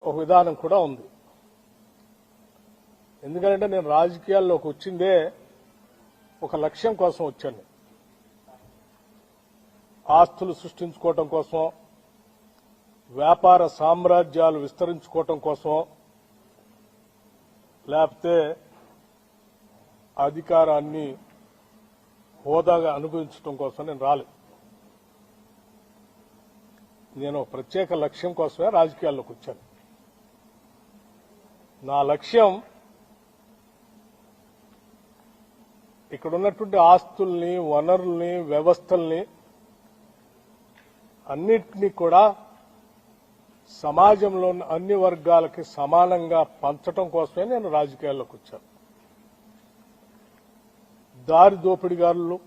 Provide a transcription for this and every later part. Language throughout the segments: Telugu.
ఒక విధానం కూడా ఉంది. ఎందుకంటే నేను రాజకీయాల్లోకి వచ్చిందే ఒక లక్ష్యం కోసం వచ్చాను. ఆస్తులు సృష్టించుకోవటం కోసం, వ్యాపార సామ్రాజ్యాలు విస్తరించుకోవటం కోసం, లేకపోతే అధికారాన్ని హోదాగా అనుభవించడం కోసం నేను రాలేదు. నేను ప్రత్యేక లక్ష్యం కోసమే రాజకీయాల్లోకి వచ్చాను. నా లక్ష్యం ఇక్కడ ఉన్నటువంటి ఆస్తుల్ని, వనరుల్ని, వ్యవస్థల్ని అన్నిటినీ కూడా సమాజంలో ఉన్న అన్ని వర్గాలకి సమానంగా పంచడం కోసమే నేను రాజకీయాల్లోకి వచ్చాను. దారి దోపిడిగారులు,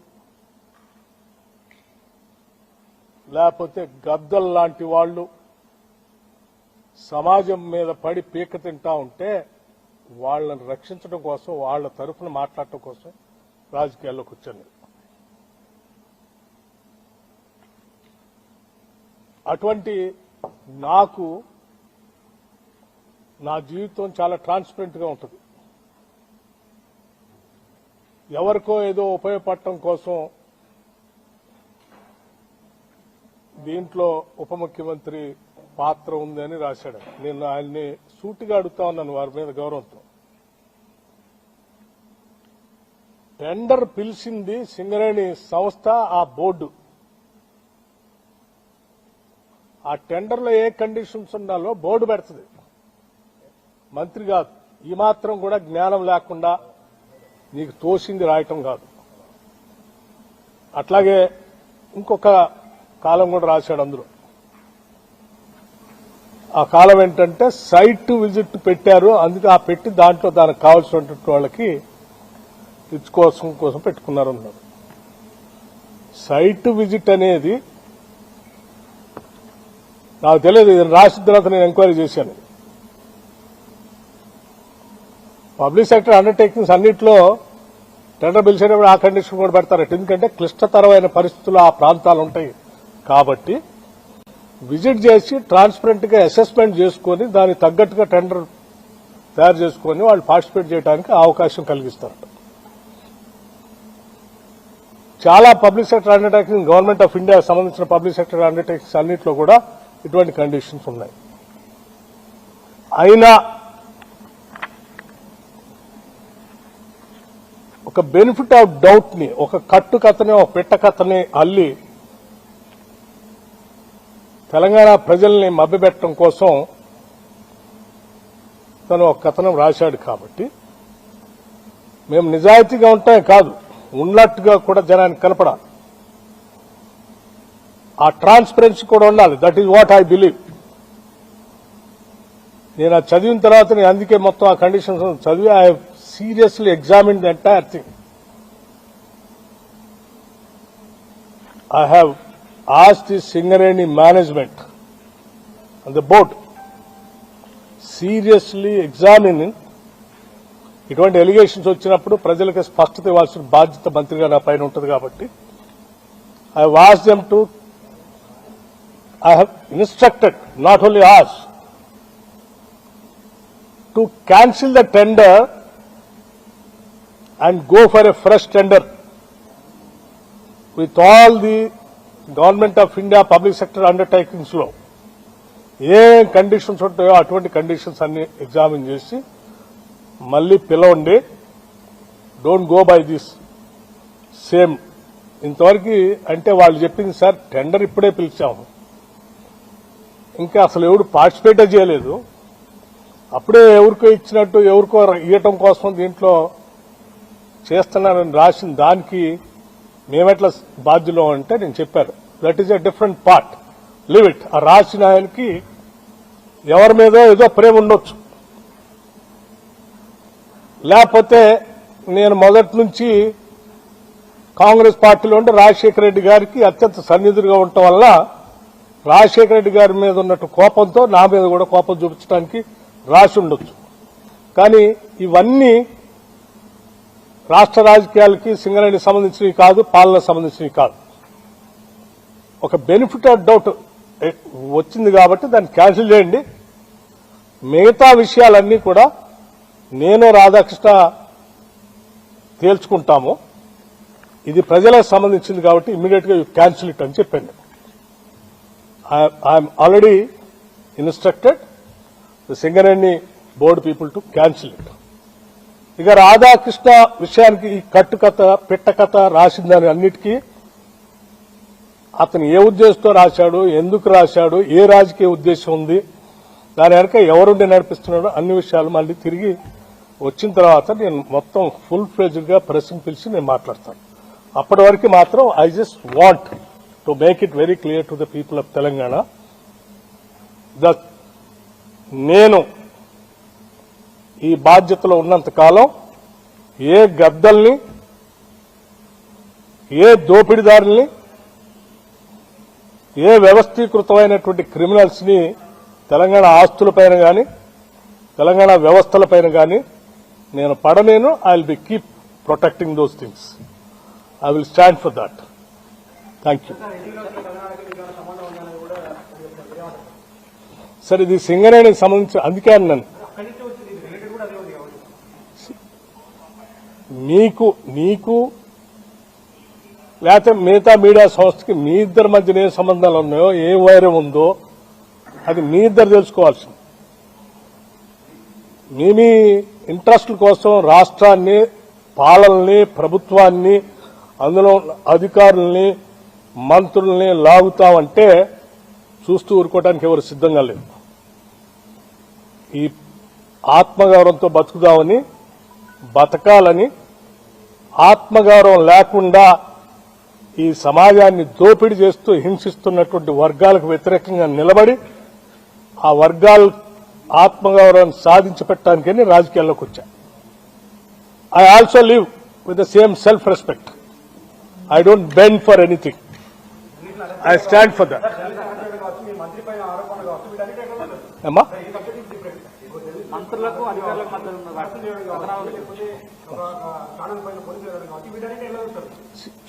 లేకపోతే గద్దల్లాంటి వాళ్ళు సమాజం మీద పడి పీక తింటా ఉంటే వాళ్ళని రక్షించడం కోసం, వాళ్ళ తరఫున మాట్లాడటం కోసం రాజకీయాల్లోకి వచ్చాను. అటువంటి నాకు నా జీవితం చాలా ట్రాన్స్పరెంట్ గా ఉంటుంది. ఎవరికో ఏదో ఉపయోగపడటం కోసం దీంట్లో ఉప ముఖ్యమంత్రి పాత్ర ఉందని రాశాడు. నేను ఆయన్ని సూటిగా అడుగుతా ఉన్నాను వారి మీద గౌరవంతో. టెండర్ పిలిచింది సింగరేణి సంస్థ, ఆ బోర్డు. ఆ టెండర్లో ఏ కండిషన్స్ ఉండాలో బోర్డు పెడుతుంది, మంత్రి కాదు. ఈ మాత్రం కూడా జ్ఞానం లేకుండా నీకు తోసింది రాయటం కాదు. అట్లాగే ఇంకొక కాలం కూడా రాశాడు అందులో. ఆ కాలం ఏంటంటే సైట్ విజిట్ పెట్టారు, అందుకే ఆ పెట్టి దాంట్లో దానికి కావాల్సినటువంటి వాళ్ళకి ఇచ్చుకోసం కోసం పెట్టుకున్నారు అన్నారు. సైట్ విజిట్ అనేది నాకు తెలియదు, ఇది రాసిన తర్వాత నేను ఎంక్వైరీ చేశాను. పబ్లిక్ సెక్టర్ అండర్టేకింగ్స్ అన్నింటిలో టెండర్ పిలిచేటప్పుడు ఆ కండిషన్ కూడా పెడతారట. ఎందుకంటే క్లిష్టతరమైన పరిస్థితులు ఆ ప్రాంతాలు ఉంటాయి కాబట్టి విజిట్ చేసి ట్రాన్స్పరెంట్ గా అసెస్మెంట్ చేసుకుని దానికి తగ్గట్టుగా టెండర్ తయారు చేసుకుని వాళ్ళు పార్టిసిపేట్ చేయడానికి అవకాశం కలిగిస్తారట. చాలా public sector undertaking, government of ఇండియాకి సంబంధించిన పబ్లిక్ సెక్టర్ అండర్టేకింగ్స్ అన్నింటిలో కూడా ఇటువంటి కండిషన్స్ ఉన్నాయి. అయినా ఒక బెనిఫిట్ ఆఫ్ డౌట్ ని, ఒక కట్టు కథని, ఒక పెట్ట కథని అల్లి తెలంగాణ ప్రజల్ని మభ్యపెట్టడం కోసం తను ఒక కథనం రాశాడు. కాబట్టి మేము నిజాయితీగా ఉంటామే కాదు, ఉన్నట్టుగా కూడా జనానికి కనపడాలి. ఆ ట్రాన్స్పరెన్సీ కూడా ఉండాలి. That is what I believe. నేను అది చదివిన తర్వాత నేను అందుకే మొత్తం ఆ కండిషన్స్ చదివి I have seriously examine the entire thing. I have asked the Singareni management and the board seriously examining ఇటువంటి ఎలిగేషన్స్ వచ్చినప్పుడు ప్రజలకు స్పష్టత ఇవ్వాల్సిన బాధ్యత మంత్రిగా నా పైన ఉంటుంది. కాబట్టి I have asked them to, I have instructed, not only asked, to cancel the tender and go for a fresh tender with all the Government of India public sector undertakings లో ఏ కండిషన్స్ ఉంటాయో అటువంటి కండిషన్స్ అన్ని ఎగ్జామిన్ చేసి మళ్లీ పిలవండి. Don't go by this same. ఇంతవరకు అంటే వాళ్ళు చెప్పింది సార్ టెండర్ ఇప్పుడే పిలిచాము, ఇంకా అసలు ఎవరు పార్టిసిపేటే చేయలేదు, అప్పుడే ఎవరికో ఇచ్చినట్టు ఎవరికో ఇవ్వటం కోసం దీంట్లో చేస్తున్నారని రాసిన దానికి మేమెట్లా బాధ్యులు అంటే నేను చెప్పాను, that is a different part, live it. ఆ రాసిన ఆయనకి ఎవరి మీద ఏదో ప్రేమ ఉండొచ్చు, లేకపోతే నేను మొదటి నుంచి కాంగ్రెస్ పార్టీలో ఉంటే రాజశేఖర రెడ్డి గారికి అత్యంత సన్నిధులుగా ఉండటం వల్ల రాజశేఖర రెడ్డి గారి మీద ఉన్నట్టు కోపంతో నా మీద కూడా కోపం చూపించడానికి రాసి ఉండొచ్చు. కానీ ఇవన్నీ రాష్ట్ర రాజకీయాలకి సింగరేణికి సంబంధించినవి కాదు, పాలనకు సంబంధించినవి కాదు. ఒక బెనిఫిట్ ఆఫ్ డౌట్ వచ్చింది కాబట్టి దాన్ని క్యాన్సిల్ చేయండి. మిగతా విషయాలన్నీ కూడా నేను రాధాకృష్ణ తేల్చుకుంటాము. ఇది ప్రజలకు సంబంధించింది కాబట్టి ఇమ్మీడియట్ గా క్యాన్సిల్ ఇట్ అని చెప్పాను. I'm already instructed the Singareni board people to cancel it. ఇక రాధాకృష్ణ విషయానికి ఈ కట్టుకథ పిట్టకథ రాసిందని అన్నిటికీ అతను ఏ ఉద్దేశంతో రాశాడు, ఎందుకు రాశాడు, ఏ రాజకీయ ఉద్దేశం ఉంది, దాని వెనక ఎవరుండి నడిపిస్తున్నాడో అన్ని విషయాలు మళ్ళీ తిరిగి వచ్చిన తర్వాత నేను మొత్తం ఫుల్ ఫ్లెడ్జ్డ్ గా ప్రెస్ని పిలిచి నేను మాట్లాడతాను. అప్పటి వరకు మాత్రం I just want to make it very clear to the people of Telangana that నేను ఈ బాధ్యతలో ఉన్నంత కాలం ఏ గద్దల్ని, ఏ దోపిడీదారుల్ని, ఏ వ్యవస్థీకృతమైనటువంటి క్రిమినల్స్ ని తెలంగాణ ఆస్తులపైన కానీ తెలంగాణ వ్యవస్థలపైన కానీ నేను పడలేను. I will be keep protecting those things. I will stand for that. Thank you. Sir ఇది సింగరేణికి సంబంధించి అందుకే అన్నాను నీకు లేకపోతే మిగతా మీడియా సంస్థకి మీ ఇద్దరి మధ్యన ఏ సంబంధాలు ఉన్నాయో, ఏ వైరం ఉందో అది మీ ఇద్దరు తెలుసుకోవాల్సింది. మీ ఇంట్రెస్ట్ల కోసం రాష్ట్రాన్ని, పాలనని, ప్రభుత్వాన్ని, అందులో అధికారుల్ని, మంత్రుల్ని లాగుతామంటే చూస్తూ ఊరుకోవడానికి ఎవరు సిద్ధంగా లేదు. ఈ ఆత్మగౌరవంతో బతుకుదామని, బతకాలని, ఆత్మగౌరవం లేకుండా ఈ సమాజాన్ని దోపిడీ చేస్తూ హింసిస్తున్నటువంటి వర్గాలకు వ్యతిరేకంగా నిలబడి ఆ వర్గాల ఆత్మగౌరవాన్ని సాధించి పెట్టడానికని రాజకీయాల్లోకి వచ్చా. I also live with the same self respect. I don't bend for anything. I stand for that. అమ్మా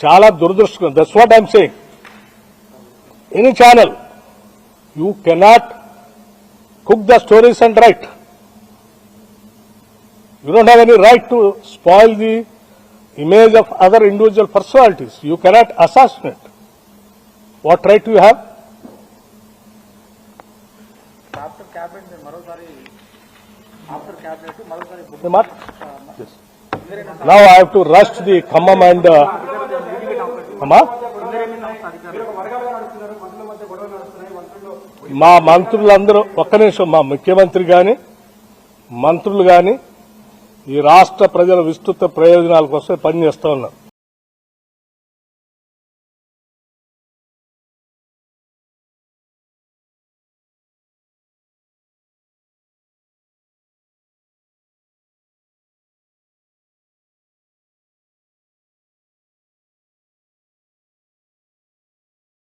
చాలా దురదృష్టం. That's what I'm saying. Any channel you cannot cook the stories and write. You don't have any right to spoil the image of other individual personalities. You cannot assassinate. What right do you have? After cabinet, yes. Now I have to rush to the Khammam and మా మంత్రులందరూ ఒక్క నిమిషం, మా ముఖ్యమంత్రి గాని మంత్రులు గాని ఈ రాష్ట్ర ప్రజల విస్తృత ప్రయోజనాల కోసం పనిచేస్తా ఉన్నారు.